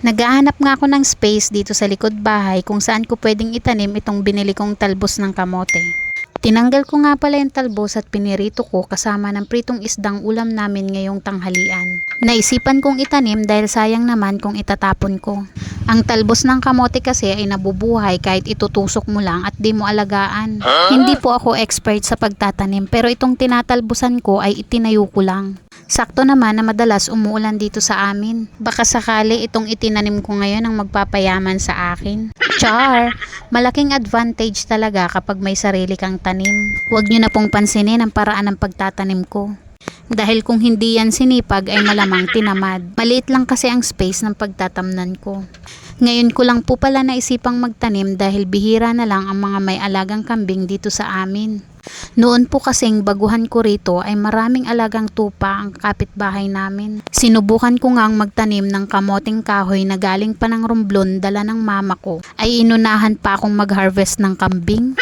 Naghahanap nga ako ng space dito sa likod bahay kung saan ko pwedeng itanim itong binili kong talbos ng kamote. Tinanggal ko nga pala yung talbos at pinirito ko kasama ng pritong isdang ulam namin ngayong tanghalian. Naisipan kong itanim dahil sayang naman kung itatapon ko. Ang talbos ng kamote kasi ay nabubuhay kahit itutusok mo lang at di mo alagaan. Hindi po ako expert sa pagtatanim pero itong tinatalbosan ko ay itinayo ko lang. Sakto naman na madalas umuulan dito sa amin. Baka sakali itong itinanim ko ngayon ang magpapayaman sa akin. Char! Malaking advantage talaga kapag may sarili kang tanim. Huwag nyo na pong pansinin ang paraan ng pagtatanim ko. Dahil kung hindi yan sinipag ay malamang tinamad. Maliit lang kasi ang space ng pagtatamnan ko. Ngayon ko lang po pala naisipang magtanim dahil bihira na lang ang mga may alagang kambing dito sa amin. Noon po kasing baguhan ko rito ay maraming alagang tupa ang kapitbahay namin. Sinubukan ko ngang magtanim ng kamoting kahoy na galing pa ng Romblon dala ng mama ko. Ay inunahan pa akong mag-harvest ng kambing.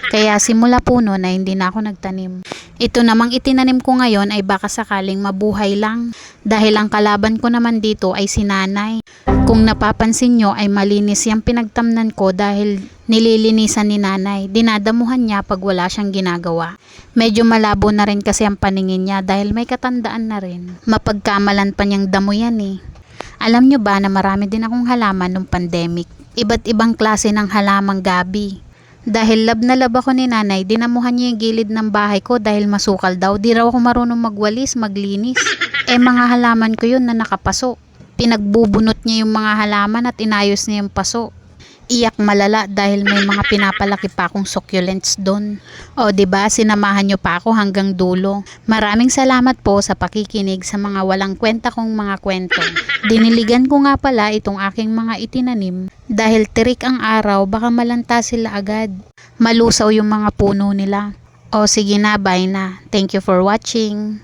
Kaya simula po noon ay hindi na ako nagtanim. Ito namang itinanim ko ngayon ay baka sakaling mabuhay lang. Dahil ang kalaban ko naman dito ay si nanay. Kung napapansin nyo ay malinis yung pinagtamnan ko dahil nililinisan ni nanay. Dinadamuhan niya pag wala siyang ginagawa. Medyo malabo na rin kasi ang paningin niya dahil may katandaan na rin. Mapagkamalan pa niyang damo yan eh. Alam nyo ba na marami din akong halaman nung pandemic? Iba't ibang klase ng halamang gabi. Dahil lab na lab ako ni nanay, dinamuhan niya yung gilid ng bahay ko dahil masukal daw. Di raw ako marunong magwalis, maglinis. Mga halaman ko yun na nakapaso. Pinagbubunot niya yung mga halaman at inayos niya yung paso. Iyak malala dahil may mga pinapalaki pa akong succulents doon. O diba, sinamahan niyo pa ako hanggang dulo. Maraming salamat po sa pakikinig sa mga walang kwenta kong mga kwento. Diniligan ko nga pala itong aking mga itinanim dahil tirik ang araw baka malanta sila agad. Malusaw yung mga puno nila. O sige na, bye na. Thank you for watching.